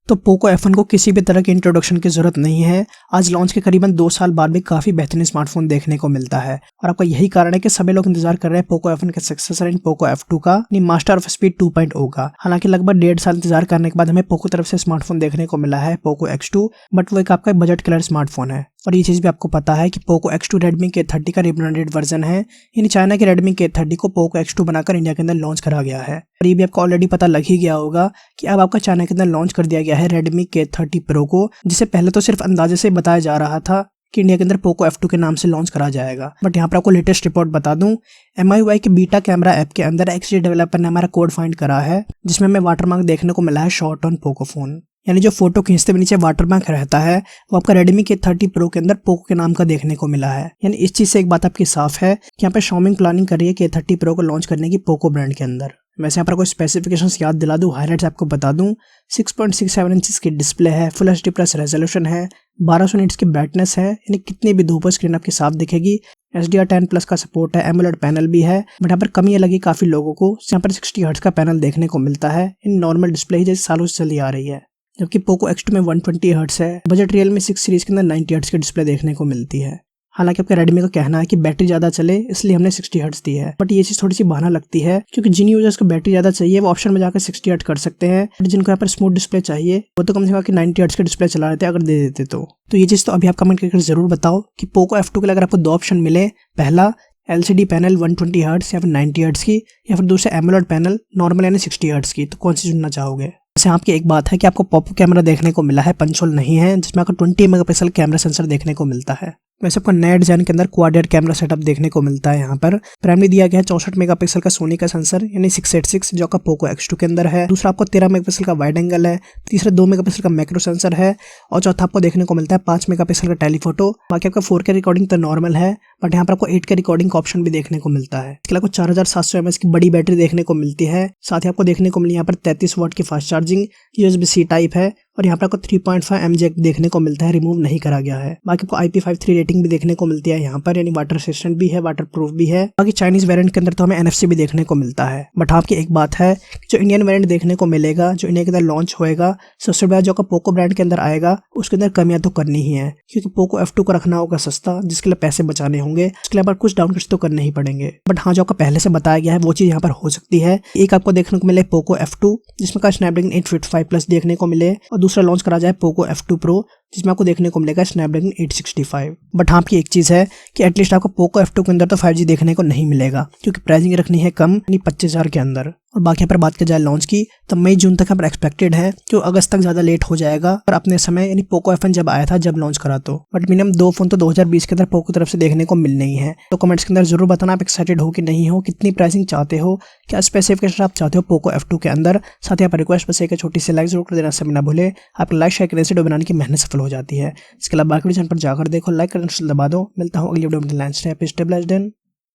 तो Poco F1 को किसी भी तरह के इंट्रोडक्शन की जरूरत नहीं है। आज लॉन्च के करीबन 2 साल बाद भी काफी बेहतरीन स्मार्टफोन देखने को मिलता है और आपका यही कारण है कि सभी लोग इंतजार कर रहे हैं पोको F1 के सक्सेसर इन पोको F2 का, मास्टर ऑफ स्पीड 2.0 का। हालांकि लगभग 1.5 साल इंतजार करने के बाद हमें पोको तरफ से स्मार्टफोन देखने को मिला है पोको X2, बट वो एक आपका बजट क्लियर स्मार्टफोन है। और ये चीज भी आपको पता है कि पोको X2 रेडमी K30 का रिब्रांडेड वर्जन है, यानी चाइना के रेडमी K30 को पोको X2 बनाकर इंडिया के अंदर लॉन्च करा गया है। और ये भी आपको ऑलरेडी पता लग ही गया होगा कि अब आपका चाइना के अंदर लॉन्च कर दिया गया है रेडमी K30 Pro को, जिसे पहले तो सिर्फ अंदाजे से बताया जा रहा था कि इंडिया के अंदर पोको F2 के नाम से लॉन्च करा जाएगा। बट यहाँ पर आपको लेटेस्ट रिपोर्ट बता दूं, MIUI के बीटा कैमरा ऐप के अंदर XG डेवलपर ने हमारा कोड फाइंड करा है, जिसमें हमें वाटरमार्क देखने को मिला है शॉट ऑन पोको फोन, यानी जो फोटो खींचते हुए नीचे वाटरमार्क रहता है वो आपका रेडमी K30 Pro के अंदर पोको के नाम का देखने को मिला है। यानी इस चीज से एक बात आपकी साफ है कि यहाँ पे Xiaomi प्लानिंग कर रही है K30 Pro को लॉन्च करने की पोको ब्रांड के अंदर। वैसे यहाँ पर कोई स्पेसिफिकेशंस याद दिला दूं, हाईलाइट्स आपको बता दूं, 6.67 इंच की डिस्प्ले है, फुल HD प्लस रेजोल्यूशन है, 1200 निट्स की ब्राइटनेस है, यानी कितनी भी धूप स्क्रीन आपकी साफ दिखेगी। HDR10+ का सपोर्ट है, AMOLED पैनल भी है, बट यहाँ पर कमी ये लगी काफी लोगों को, यहाँ पर 60 हर्ट्ज का पैनल देखने को मिलता है। इन नॉर्मल डिस्प्ले ही जैसे सालों से चली आ रही है, जबकि पोको X2 में 120 हर्ट्ज है। बजट Realme 6 सीरीज के अंदर 90 हर्ट्ज की डिस्प्ले देखने को मिलती है। हालांकि आपके रेडमी का कहना है कि बैटरी ज्यादा चले इसलिए हमने 60 हर्ट्ज दी है, बट ये चीज थोड़ी सी बहाना लगती है, क्योंकि जिन यूजर्स को बैटरी ज्यादा चाहिए वो ऑप्शन में जाकर 60 हर्ट्ज कर सकते हैं, बट जिनको यहाँ पर स्मूथ डिस्प्ले चाहिए वो तो कम से कम 90 हर्ट्ज की डिस्प्ले चला देते अगर दे देते तो ये चीज तो अभी आप कमेंट करके जरूर बताओ कि पोको F2 के लिए अगर आपको 2 ऑप्शन मिले, पहला LCD पैनल 120 हर्ट्ज या फिर 90 हर्ट्ज की, या फिर दूसरा AMOLED पैनल नॉर्मल यानी 60 हर्ट्ज की, तो कौन सी चुनना चाहोगे? वैसे आपकी एक बात है कि आपको पॉप कैमरा देखने को मिला है, पंच होल नहीं है, जिसमें आपको 20 मेगापिक्सल कैमरा सेंसर देखने को मिलता है। वैसे आपको नए डिजाइन के अंदर क्वाड कैमरा सेटअप देखने को मिलता है। यहाँ पर प्राइमरी दिया गया है 64 मेगापिक्सल का सोनी का सेंसर यानी 686 जो आपका पोको X2 के अंदर है। दूसरा आपको 13 मेगापिक्सल का वाइड एंगल है, तीसरा 2 मेगापिक्सल का मैक्रो सेंसर है, और चौथा आपको देखने को मिलता है 5 मेगापिक्सल का टेलीफोटो। बाकी आपका 4K रिकॉर्डिंग तो नॉर्मल है, बट यहाँ पर आपको 8K रिकॉर्डिंग का ऑप्शन भी देखने को मिलता है। इसके अलावा 4700 mAh की बड़ी बैटरी देखने को मिलती है। साथ ही आपको देखने को मिली यहाँ पर 33 वाट की फास्ट चार्जिंग, USB-C टाइप है, और यहाँ पर आपको 3.5 mm जैक देखने को मिलता है, रिमूव नहीं करा गया है। बाकी आपको IP53 रेटिंग भी देखने को मिलती है यहाँ पर, यानी वाटर रेसिस्टेंट भी है, वाटर प्रूफ भी है। बाकी चाइनीज वेरिएंट के अंदर तो हमें NFC भी देखने को मिलता है। बट आपकी एक बात है कि जो इंडियन वेरिएंट देखने को मिलेगा, जो इंडिया के अंदर लॉन्च होएगा, सबसे बड़ा जो का पोको ब्रांड के अंदर आएगा, उसके अंदर कमियां तो करनी ही है, क्योंकि पोको F2 को रखना होगा सस्ता, जिसके लिए पैसे बचाने होंगे, उसके लिए कुछ डाउनग्रेड तो करने ही पड़ेंगे। बट हाँ, जो आपका पहले से बताया गया है वो चीज यहाँ पर हो सकती है। एक आपको देखने को मिले पोको F2 जिसमें का स्नैपड्रैगन 855+ देखने को मिले, और दूसरा लॉन्च करा जाए पोको F2 Pro जिसमें आपको देखने को मिलेगा स्नैपड्रैगन 865। बट हाँ, आपकी एक चीज है कि एटलीस्ट आपको पोको F2 के अंदर तो 5G देखने को नहीं मिलेगा, क्योंकि प्राइसिंग रखनी है कम, यानी 25,000 के अंदर। और बाकी यहाँ पर बात की जाए लॉन्च की, तो मई जून तक यहाँ पर एक्सपेक्टेड है, जो अगस्त तक ज्यादा लेट हो जाएगा। और अपने समय यानी पोको F1 जब आया था जब लॉन्च करा तो, बट मिनिमम 2 फोन तो 2020 के अंदर पोको तरफ से देखने को मिलने ही है। तो कमेंट्स के अंदर जरूर बताना आप एक्साइटेड हो कि नहीं हो, कितनी प्राइसिंग चाहते हो, क्या स्पेसिफिकेशन आप चाहते हो पोको F2 के अंदर। साथ ही आप रिक्वेस्ट बस एक छोटी सी लाइक जरूर कर देना, सब ना भूले। आप लाइक शेयर करने से वीडियो बनाने की मेहनत सफल हो जाती है। इसके अलावा बाकी चैनल पर जाकर देखो, लाइक करना दबा दो। मिलता हूँ अगली वीडियो में।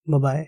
Bye bye.